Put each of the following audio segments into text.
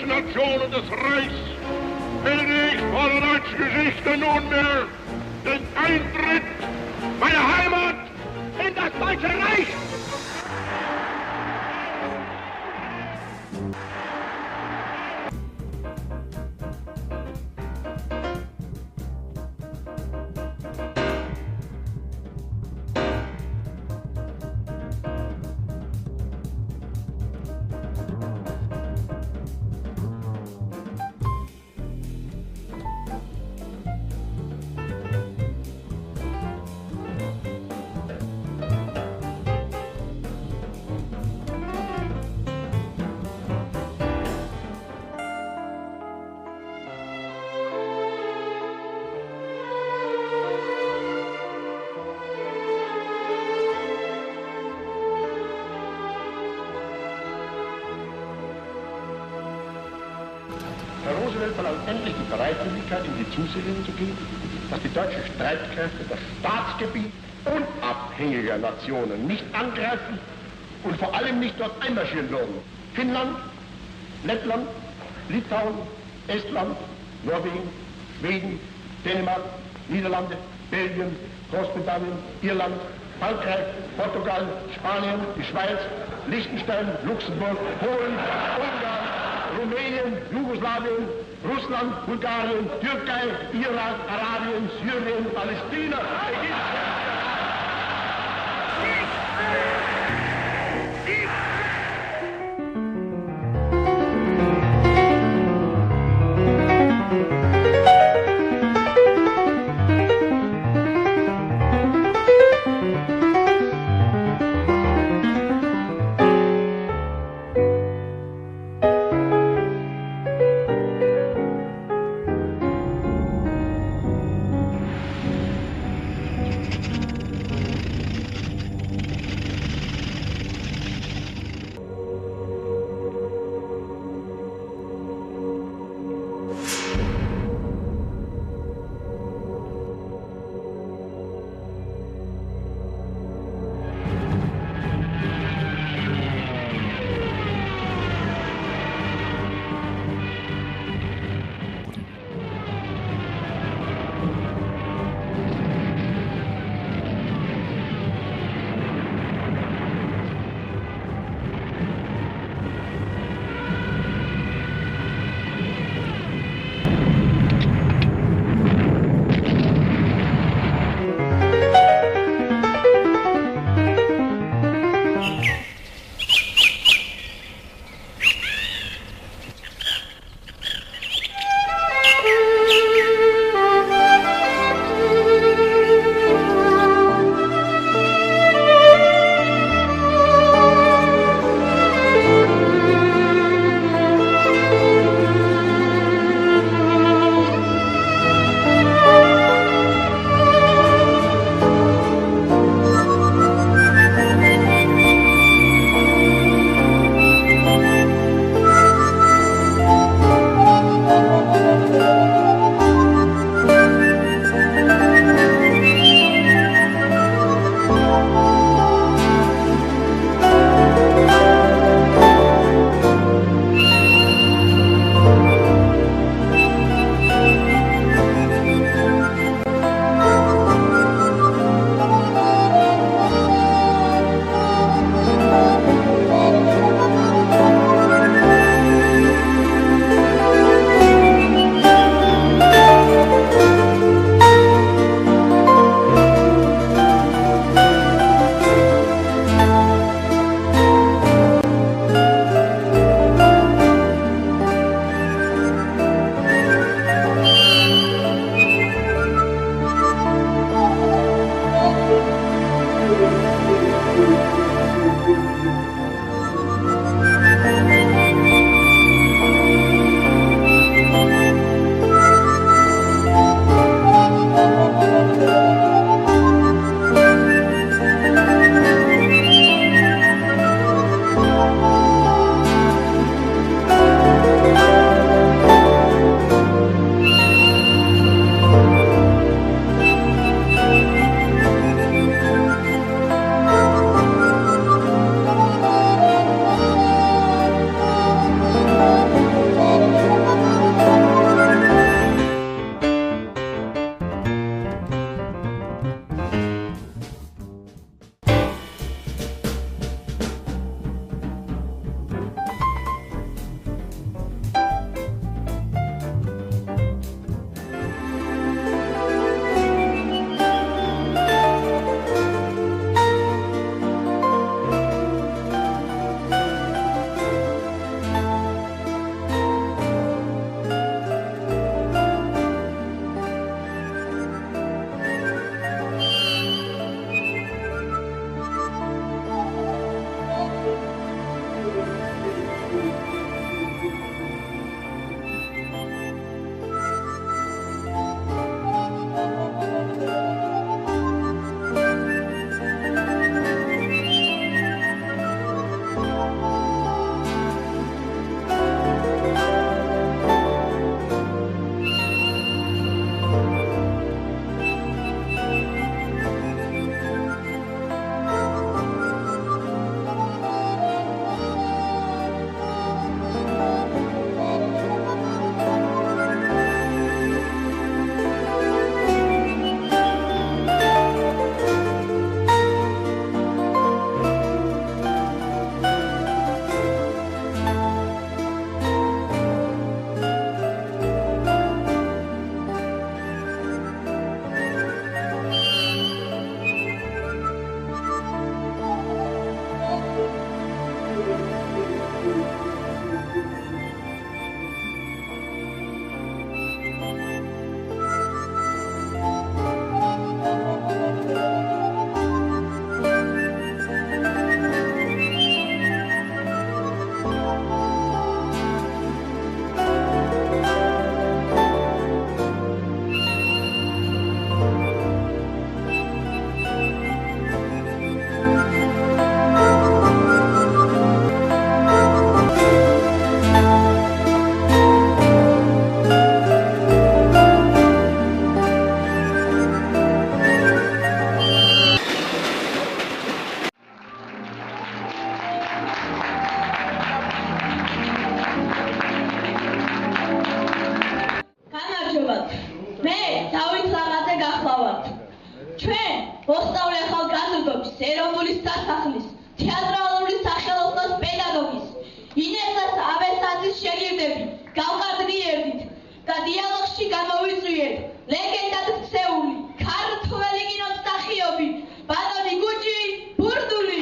Nationen des Reichs bilde ich vor der deutschen Geschichte nunmehr den Eintritt meiner Heimat in das Deutsche Reich. Herr Roosevelt verlangt endlich die Bereitwilligkeit, in die Zusicherung zu geben, dass die deutschen Streitkräfte das Staatsgebiet unabhängiger Nationen nicht angreifen und vor allem nicht dort einmarschieren würden. Finnland, Lettland, Litauen, Estland, Norwegen, Schweden, Dänemark, Niederlande, Belgien, Großbritannien, Irland, Frankreich, Portugal, Spanien, die Schweiz, Liechtenstein, Luxemburg, Polen, Ungarn, Rumänien, Jugoslawien, Russland, Bulgarien, Türkei, Irak, Arabien, Syrien, Palästina, Ägypten. მოსწავლე ახალგაზრდობის ეროვნული სასახლის თეატრალური სახელოსნოს პედაგოგის ინესას ავესაძის შეგირდები გავყადრიერდით და დიალოგში გამოვიწვიეთ ლეგენდად ქცეული ქართველი კინოს მსახიობი ბატონი გუჯი ბურდული.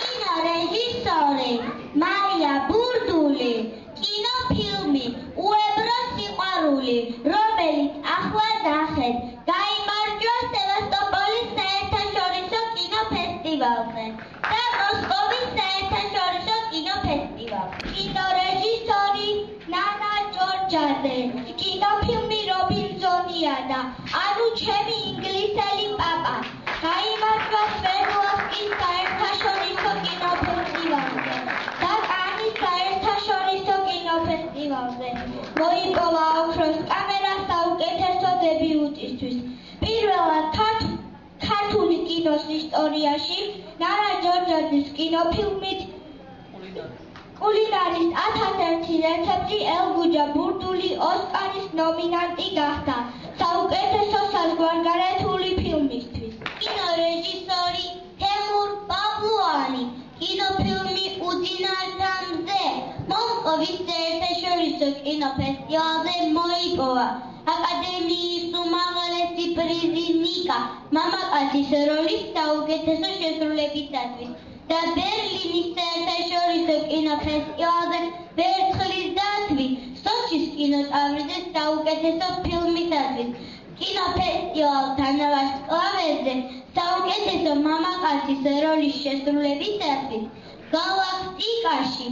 კინორეჟისორი მარია ბურდული, კინოფილმი უებრო სიყვარული, რომელიც ახლა ნახეთ, გაიმარჯვა სევასტოპოლის საერთაშორისო კინოფესტივალზე და მოსკოვის საერთაშორისო კინოფესტივალზე. კინორეჟისორი ნანა ჯორჯაძე, კინოფილმი რობინზონიანა, ანუ ჩემი ინგლისელი პაპა, გაიმარჯვა სვერდლოვსკის საერთაშორისო კინოფესტივალზე და კანის საერთაშორისო კინოფესტივალზე. მოიპოვა ოქროს კამერა საუკეთესო დებიუტისთვის. პირველად ქართული კინოს ისტორიაში ნანა ჯორჯაძის კინოფილმით კულინარის 1001 რეცეპტი ელგუჯა ბურდული ოსკარის ნომინანტი გახდა საუკეთესო საზღვარგარეთული ფილმისთვის. კინორეჟისორი თემურ პავლუანი, კინოფილმი უძინართა მზე მოსკოვის საერთაშორისო კინოფესტივალზე მოიპოვა აკადემიის უმაღლესი პრიზი ნიკა მამაკაცის როლის საუკეთესო შესრულებისათვის და ბერლინის საერთაშორისო კინოფესტივალზე ვერცხლის დათვი სოჩის კინოტავრზე საუკეთესო ფილმისათვის. კინოფესტივალთან ვარსკვლავებზე საუკეთესო მამაკაცის როლის შესრულებისათვის გალაქტიკაში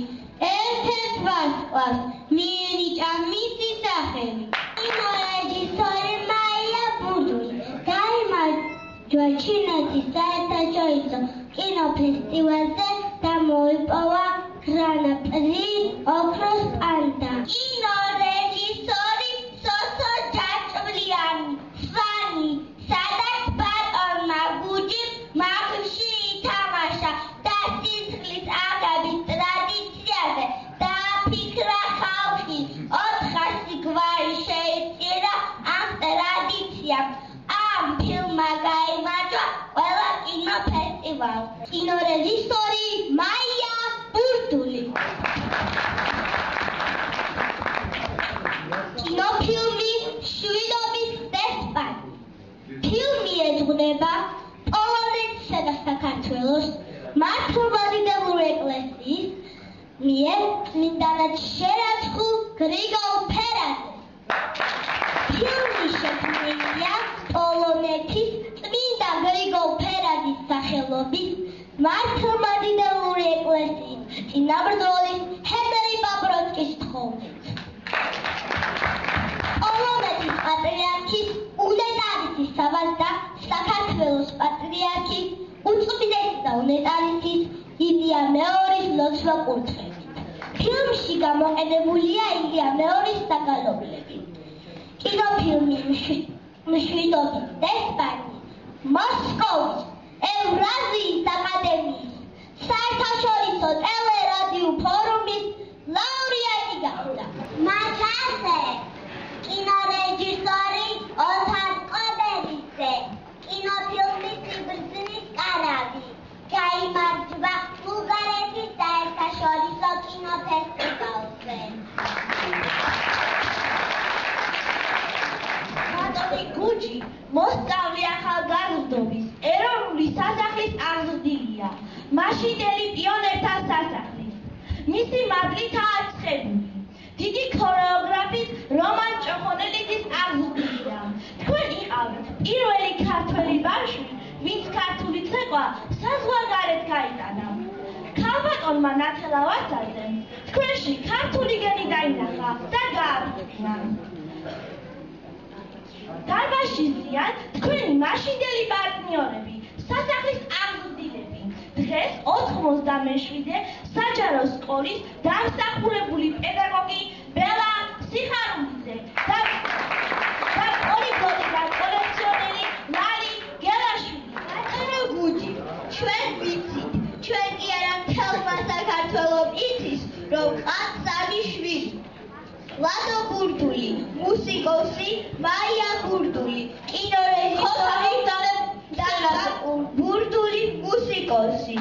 ერთ-ერთ ვარსკვლავს მიენიჭა მისი სახელი. კინორეჟისორი მარია ბურდული გაიმარჯვა ჩინეთის საერთაშორისო კინოფესტივალზე და მოიპოვა გრან-პრი ოქროს პანდა. კინორეჟისორი სოსო ჯაჭვლიანი სვანი, სადაც ბატონმა გუჯიმ მაღლში ითამაშა და სისხლის აღების ტრადიციაზე დააფიქრა ხალხი. 400 გვარი შეიწირა ამ ტრადიციამ. ამ ფილმმა გაიმარჯვა ყველა კინოფესტივალზე. კინორეჟისორი მარია ბურდული. კინოფილმი შვიდობის დესპანი. ფილმი ეძღვნება პოლონეთსა და საქართველოს მართლმადიდებლური ეკლესიის მიერ წმინდანად შერაცხულ გრიგოლ ფერაძეს. ფილმი შექმნილია პოლონეთის წმინდა გრიგოლ ფერაძის სახელობის მართლმადიდებლური ეკლესიის წინამძღვრის ჰენრი ბაბროცკის თხოვნით. პოლონეთის პატრიარქის უნეტარისის საბას და საქართველოს პატრიარქის უწმიდესის და უნეტარისის ილია მეორის ლოცვა-კურთხევით. ფილმში გამოყენებულია ილია მეორის საგალობლები. კინოფილმი მშვიდობის დესპანი მოსკოვის ევრაზიის აკადემიის საერთაშორისო ტელერადიო ფორუმის ლაურეატი გახდა. მაგაზე კინორეჟისორი ოთარ კობერიძე, კინოფილმი „სიბრძნის კარავი“ გაიმარჯვა ბულგარეთის საერთაშორისო კინოფესტივალზე. ბატონი გუჯი მოსწავლე ახალგაზრდობის ეროვნული სასახლის აღზრდილია, მაშინდელი პიონერთა სასახლის. მისი მადლითაა ცხებული. დიდი ქორეოგრაფის რომან ჭოხონელიძის აღზრდილია. თქვენ იყავით პირველი ქართველი ბავშვი, ვინც ქართული ცეკვა საზღვარგარეთ გაიტანა. ქალბატონმა ნათელა ვასაძემ თქვენში ქართული გენი დაინახა და გააფრთხილა. დარბაზში ზიან თქვენი მაშინდელი პარტნიორები, სასახლის აღზრდილები. დღეს 87-ე საჯარო სკოლის დამსახურებული პედაგოგი ბელა სიხარულიძე და პოლიგონის კოლექციონერი ლალი გელაშვილი. ბატონო გუჯი, ჩვენ ვიცით, ჩვენ კი არა მთელმა საქართველომ იცის, რომ ყავს 3 შვილი. ლადო გურდული, მუსიკოსი მაია გურდული, კინორეჟისორი და გურდული მუსიკოსი.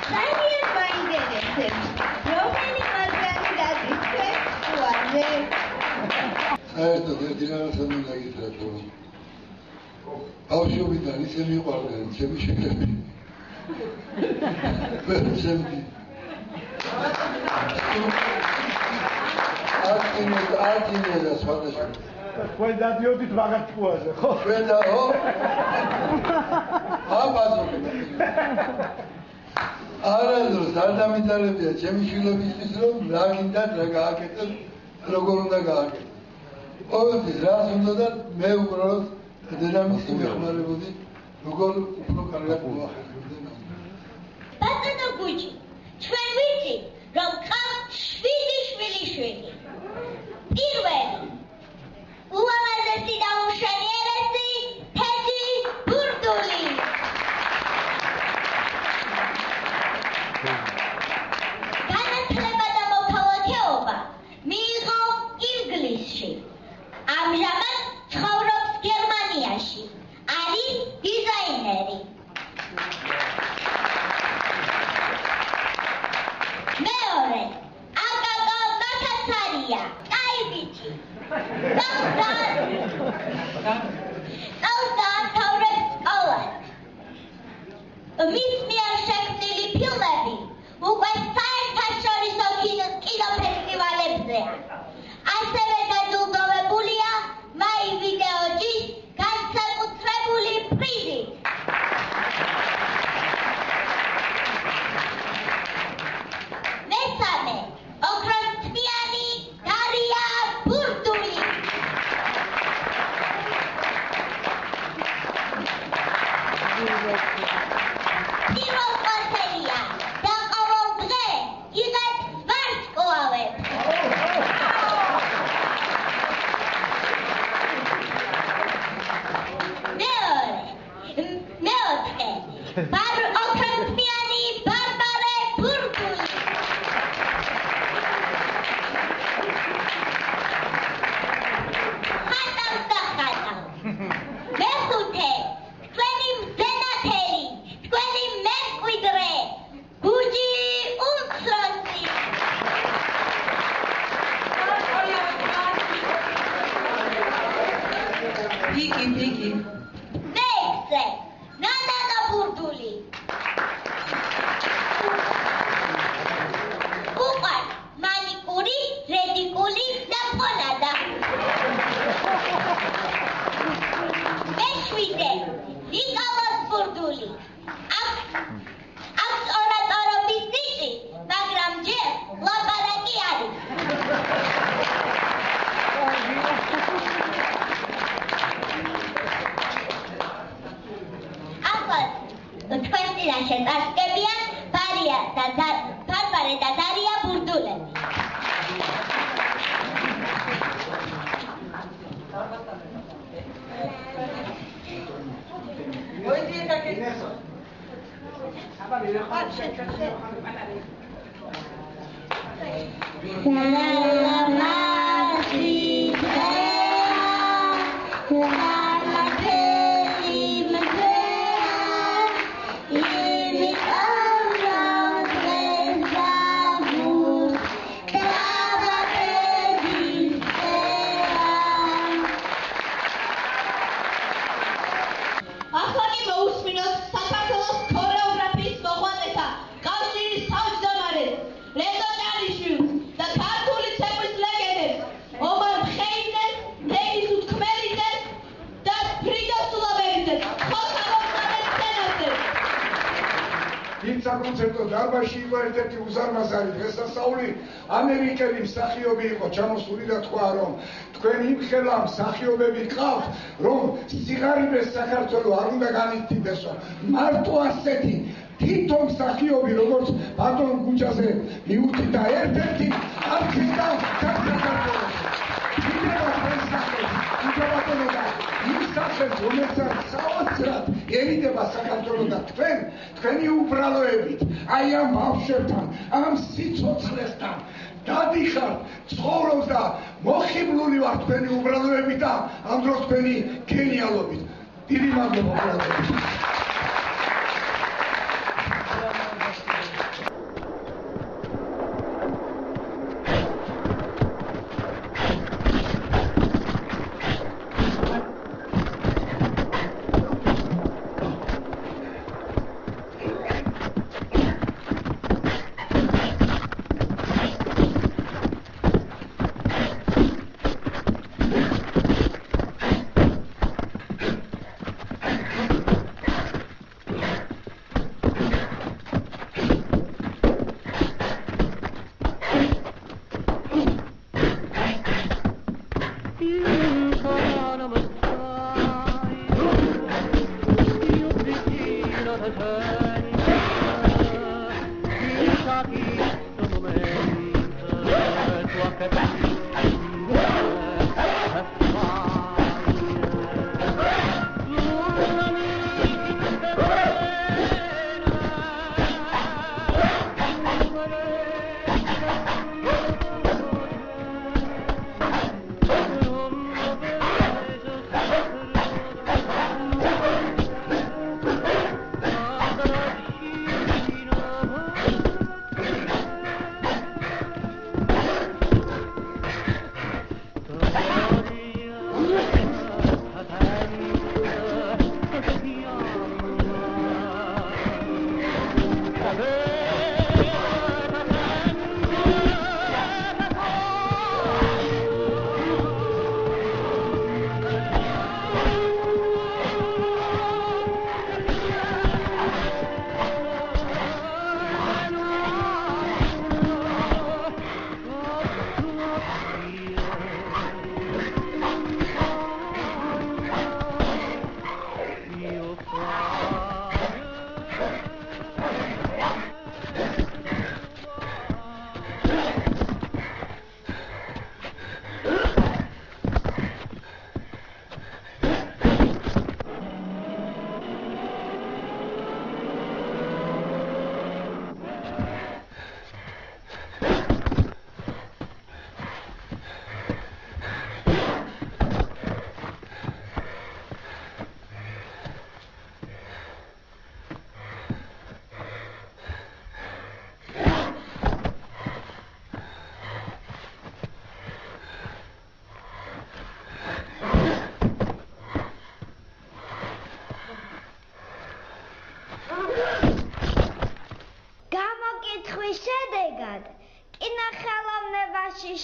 ძალიან მაინტერესებს, რომელი მათგანი გადის თქვენ უაზე? საერთოდ ერთი რაღაცა მინდა გითხრათ, რომ ბავშვობიდან ისე მიყვარდნენ ჩემი შვილები. ვერცემდი. არტინე და სხვადასხვა. თქვენ დადიოდით მაგათქუაზე, ხო? ჩვენ და ხო? აბაზობი. არასდროს არ დამიტარებია ჩემი შვილებისთვის, რომ რა გინდათ, რა გააკეთოთ, როგორ უნდა გააკეთოთ. ყოველთვის რას უნდა და მე უბრალოდ დედამისი მეხმარებოდი, როგორ უფრო კარგად მოახერხებდნენ. ბატონო გუჩი, ჩვენ ვიცით, რომ ყავთ 7 შვილიშვილი. პირველი, ულამაზესი და უშენიერესი თეჯი ბურდული. განათლება და მოქალაქეობა მიიღო ინგლისში. ამჟამად ცხოვრობს გერმანიაში. არის დიზაინერი. მეორე, აკაკა მათასარია, კაიბიჭი. დაამთავრებს სკოლას. მის მიერ შექმნილი ფილმები უკვე საერთაშორისო კინოფესტივალებზეა. ასევე დაჯილდოვებულია მაი ვიდეოჯის განსაკუთრებული პრიზით. მესამე, ოქროსთმიანი დარია ბურდული. პირველ კლასელია და ყოველ დღე იღებს ვარსკვლავებს. მეოთხე, ოქროსთმიანი ბარბარე ბურდული. ხატავს და ხატავს. მეხუთე, თქვენი მზენათელი, თქვენი მემკვიდრე, გუჯი უმცროსი. ბიგი. მეექვსე, ნანანა ბურდული. უყვარს მანიკური, რედიკული და ფონადა. მეშვიდე, ნიკოლოზ ბურდული. აქვს ორატორობის ნიჭი, მაგრამ ჯერ ლაპარაკი არის. თქვენ წინაშე წარსდგებიან ბარბარე და დარია ბურდულები. ახლა მოусმინოთ საქართველოს ქორეოგრაფიის მოღვაწეთა კავშირის თავმჯდომარეს რეზო ჭანიშვილს და ქართული ცეკვის ლეგენდებს ომარ მხეიძეს, დენის უთქმელიძეს და ფრიდა სულაბერიძეს ხოთამოყარეს სცენაზე. იმ საკონცერტო დარბაზში იყო ერთ-ერთი უზარმაზარი დღესასწაული. ამერიკელი მსახიობი იყო ჩამოსული და თქვა, რომ თქვენ იმ ხელა მსახიობები ყავთ, რომ სიღარიბეს საქართველო არ უნდა განიცდიდესო. მარტო ასეთი თითო მსახიობი, როგორც ბატონ გუჯაზე მიუთითა ერთ-ერთი არც ისდა საქართველოში. იქნება თქვენ სახელს, უჯაბატონო და იმ სახელს, რომელსაც საოცრად ერიდება საქართველო და თქვენი უბრალოებით, აი ამ ბავშვებთან, ამ სიცოცხლესთან დადიხართ, ცხოვრობს და მოხიბლული ვარ თქვენი უბრალოებით და ამ დროს თქვენი გენიალობით. დიდი მადლობა უბრალოებისთვის.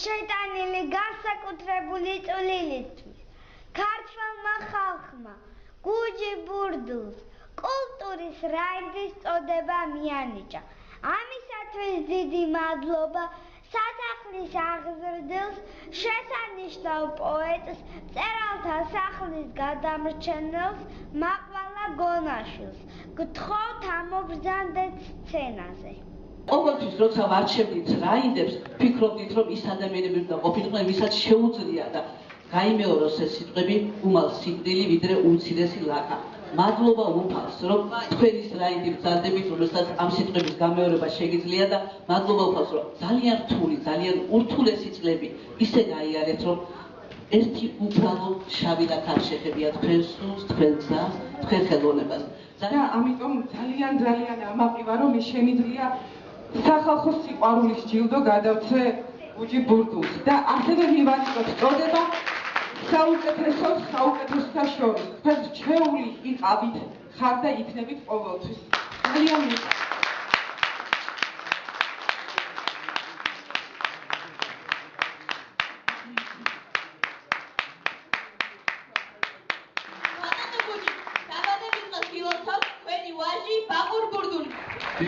შეტანილი განსაკუთრებული წვლილისთვის ქართველმა ხალხმა გუჯი ბურდულს კულტურის რაინდის წოდება მიანიჭა. ამისათვის დიდი მადლობა სათახლის აღზრდილს, შესანიშნავ პოეტს, მწერალთა სახლის გადამრჩენელს მაყვალა გონაშვილს. გთხოვთ ამობრძანდეთ სცენაზე. ყოველთვის როცა ვარჩევდით რაინდებს, ფიქრობდით, რომ ის ადამიანები უნდა ყოფილიყო, ვისაც შეუძლია და გაიმეოროს ეს სიტყვები უმალ სიკვდილი, ვიდრე უმცირესი ლაკა. მადლობა უფალს, რომ თქვენის რაინდი ბრძანდებით, რომელსაც ამ სიტყვების გამეორება შეგიძლია და მადლობა უფალს, რომ ძალიან რთული, ძალიან ურთულესი წლები ისე გაიარეთ, რომ ერთი უფალო შავი ლაქა შეხებია თქვენ სულს, თქვენ გზას, თქვენ ხელოვნებას. და ამიტომ ძალიან ამაყივა, რომ ის შემიძლია სახალხო სიყვარულის ჯილდო გადავცე გუჯი ბურდულს და ასევე მივაწყოთ წოდება საუკეთესოს საუკეთესთა შორის. თქვენ რჩეული იყავით, ხარ და იქნებით ყოველთვის. ძალიან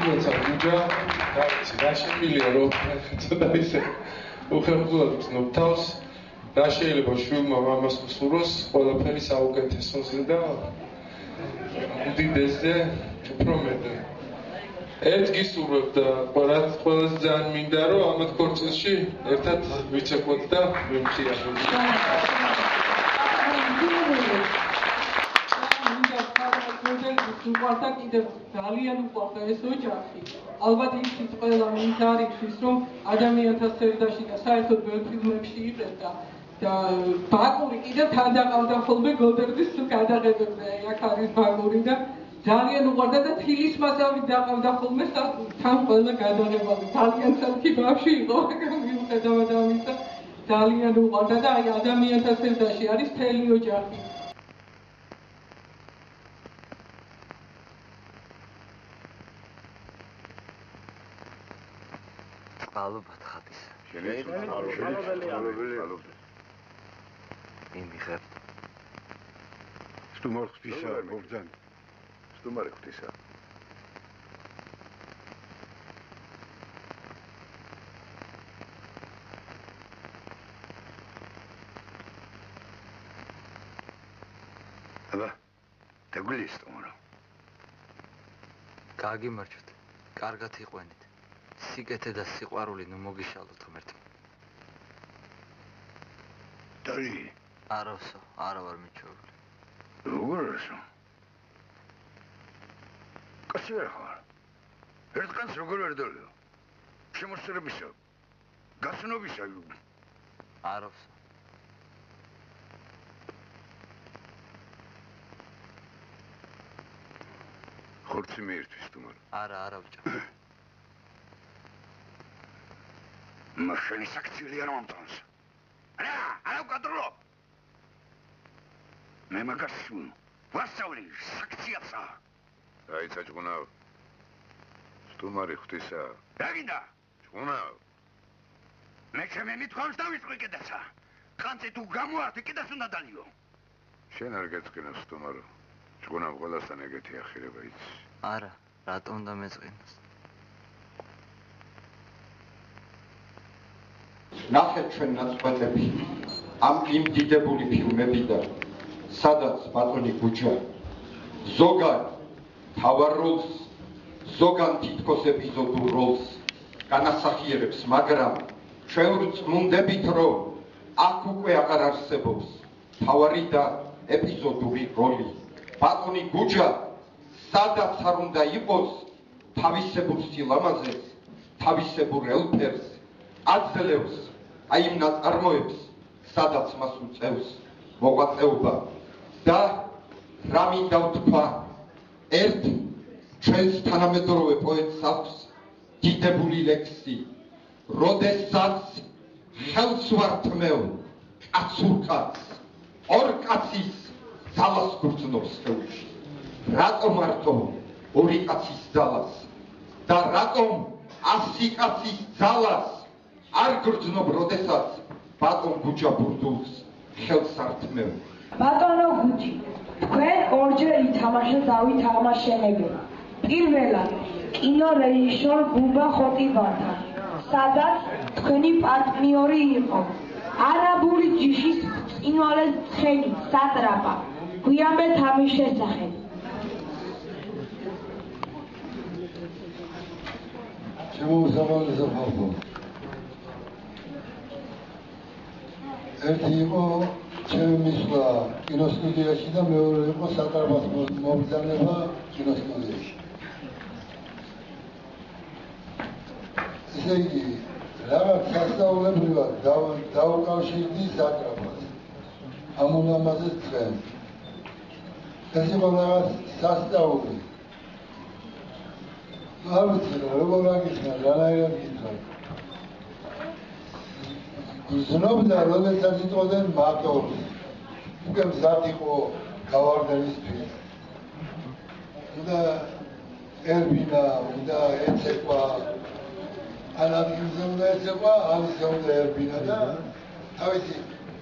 როცა გუჯა დავიცი რა შემილია რომ ცოტა ისე უხერხულად ვცნობ თავს რა შეიძლება შვილმა მამას უსურვოს ყველაფერი საუკეთესოზე და უდიდესზე უფრო მეტი ერთ გისურვებ და ყველას ძალიან მინდა რომ ამ ქორწილში ერთად ვიცეკვოთ და ვიმხიაროთ უყვარდა კიდევ ძალიან უყვარდა ეს ოჯახი. ალბათ იცით ყველა მინდარისთვის რომ ადამიანთა სერდაში და საერთოდ ბევრ ფილმებში იყენდა და ბაკური კიდევ თან დაყავდა ხოლმე გოდერძის გადაღებებზე. აი აქ არის ბაკური და ძალიან უყვარდა და თილის მასავით დაყავდა ხოლმე თან ყველა გადაღებაზე. ძალიან სამთი ბავშვი იყო, მაგრამ მიუხედავად ამისა ძალიან უყვარდა და აი ადამიანთა სერდაში არის მთელი ოჯახი. ალბათ ხატის. იმიღებთ. სტუმარ ღვთისა, მოგძან. სტუმარი ღვთისა. აბა, დაგვილის სტუმარო. გაგიმარჯვეთ. კარგად იყვენით. სიკეთე და სიყვარული ნუ მოგიშალოთ ღმერთმა. დარი. არასო, არა ვარ მიჩვეული. როგორსო? კაცი ვერ ხარ. ერთგანს როგორ ვერ დოლიო? შემოსწრებისა. გასნობისა. არასო. ხორცი მიირთვის სტუმარო. არა ბჭა. მაშინ საქციელი არ მომწონს. არა უკადრო. მე მაგას ვასწავლი საქციაცა. აი საჭმუნავ. სტუმარი ღვთისა. რა გინდა? ჭმუნავ. მე ჩემი მithავს დავიწყო კიდეცა. ხანძი თუ გამოართი კიდეს უნდა დალიო. შენ არ გეწყინო სტუმარო. ჭმუნავ ყველასთან ეგეთი ახირება იცი. არა, რატომ უნდა მეწყინოს? ნახეთ ჩვენ ნაწყვეტები ამ იმდიდებული ფილმებიდან, სადაც ბატონი გუჯა ზოგან თავარ როლს, ზოგან თითქოს ეპიზოდურ როლს განასახიერებს, მაგრამ ჩვენ ვწმუნდებით, რომ აქ უკვე აღარ არსებობს თავარი და ეპიზოდური როლი. ბატონი გუჯა სადაც არ უნდა იყოს თავისებურ სილამაზეს, თავისებურ ელფერს აძლევს აი იმ ნაწარმოებს, სადაც მას უწევს მოღვაწეობა და რა მინდა ვთქვა, ერთ ჩვენს თანამედროვე პოეტს აქვს დიდებული ლექსი, როდესაც ხელს ვართმევ კაცურ კაცს, ორ კაცის ძალას გრძნობს ხელში. რატომ მარტო ორი კაცის ძალას და რატომ 100 კაცის ძალას არ გრძნობ, როდესაც ბატონ გუჯა ბურდულს ხელს ართმევ. ბატონო გუჯი, თქვენ ორჯერ ითამაშეთ დავით აღმაშენებელი. პირველად კინო რეჟისორ ბუბა ხოტიბათან, სადაც თქვენი პარტნიორი იყო არაბული ჯიშის ბრწყინვალე ცხენი სატრაპა. გვიამბეთ ამის შესახებ. შემოუსაბალეს ხალხო. ერთი იყო ჩემი მისვლა კინოსტუდიაში და მეორე იყო სატრაპას მობრძანება კინოსტუდიაში. ესე იგი, რაღაც სასწაულებრივად დაუკავშირდი სატრაპას. ამ ულამაზეს ცხენს. ეს იყო რაღაც სასწაული. არ ვიცი როგორ აგიხსნა, რანაირად გითხრათ. გრძნობდა, როდესაც იტყოდნენ მატორს. უკვე მზად იყო გავარდნისთვის. უნდა ერბინა, უნდა ეცეკვა. ან ადგილზე უნდა ეცეკვა, ან ისე უნდა ერბინა და თავისი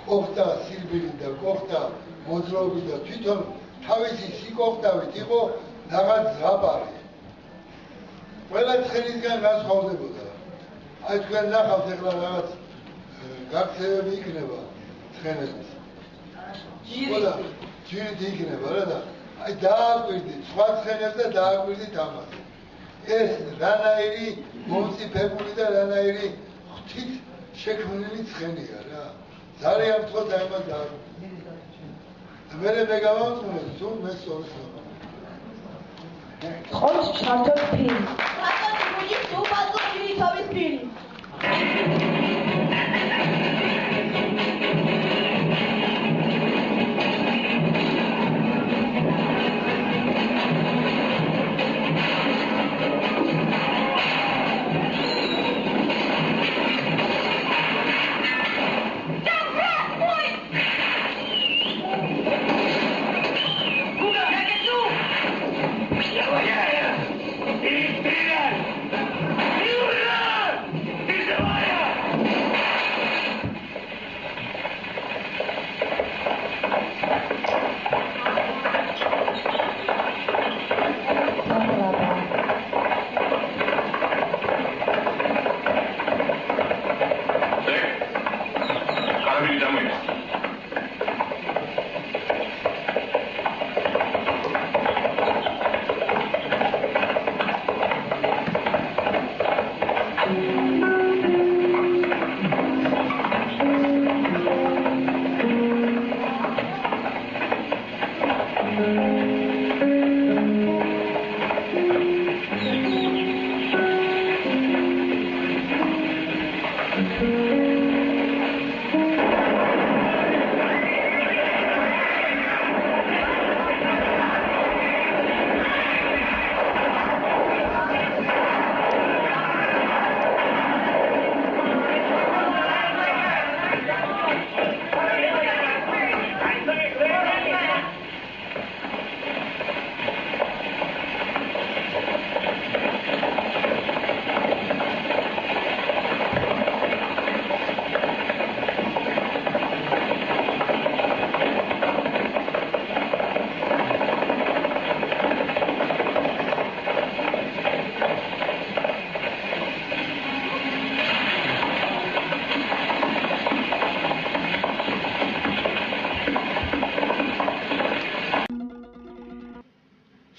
კოხტა სირბილი და კოხტა მოძრაობი და თვითონ თავისი სიკოხტავით იყო რაღაც ზღაპარი. ყველა ცხენისგან განსხვავდებოდა. აი თქვენ ნახავთ ეხლა რაღაც გაქცევები იქნება ცხენების. ჯირით იქნება რა და აი დააკვირდით სხვა ცხენებს და დააკვირდით ამას. ეს რანაირი მომწიფებული და რანაირი ღვთით შექმნილი ცხენია რა. ძალიან ვთქვათ აი ამას დააკვირდით. მე გავამწუნებ, სულ მე სწორს წყობს ჩართოს ფილმი. ბატონი გუჯის უბალო ილითოვის ფილმი.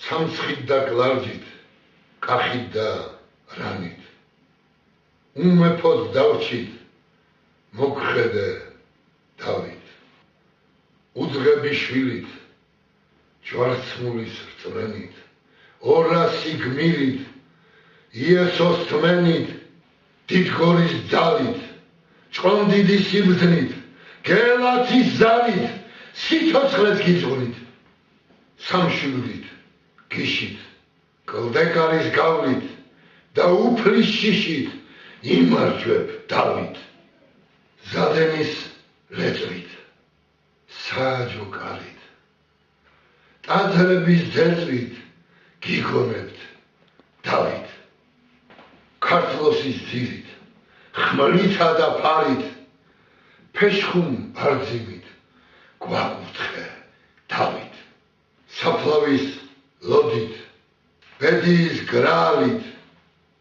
სამცხით და გლავჯით, კახით და რანით, უმეფოდ დავჩით, მოგხედე დავით, უძღები შვილით, ჯვარცმულის რწმენით, 200 გმირით, იესოს თმენით, დიდგორის ძალით, ჭყონდიდის სიბრძნით, გელათის ზალით, სიცოცხლეს გიძღვნით, სამშვილდით, გიშით, კლდეკარის გავლით და უფლის შიშით იმარჯვებ დავით, ზადენის ლეწვით, სააჯო კარით, ტაძრების ძეწვით გიგონებთ დავით, ქართლოსის ძირით, ხმლითა და ფარით, ფეშხუმ ბარძიმით გვაკურთხე დავით, საფლავის ლოდით, ბედიის გრალით,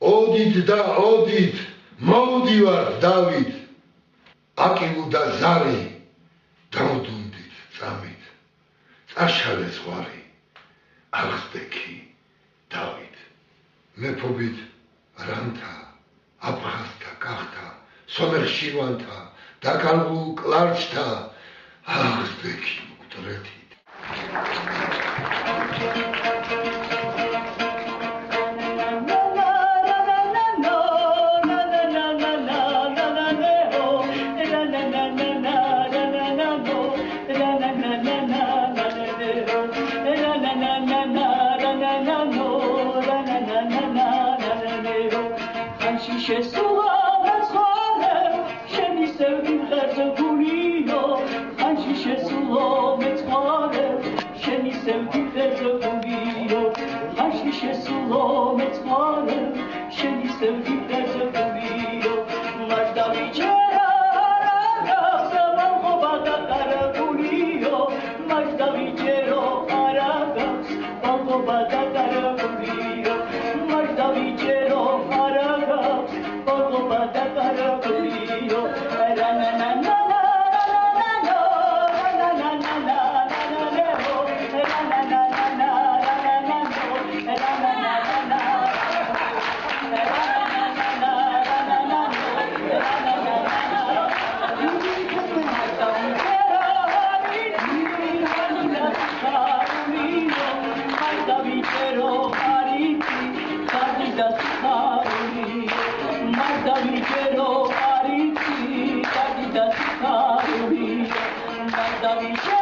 ოდით და ოდით მოვდივართ დავით, აკილუ და ზარი დამდუნდით წამით, წაშალე ზღვარი აღზბექი დავით, მეფობით რანთა, აფხაზთა კახთა, სომეხ-შირვანთა, დაკარგულ კლარჯთა აღზბექი მკვდრეთით. Shall we მადინში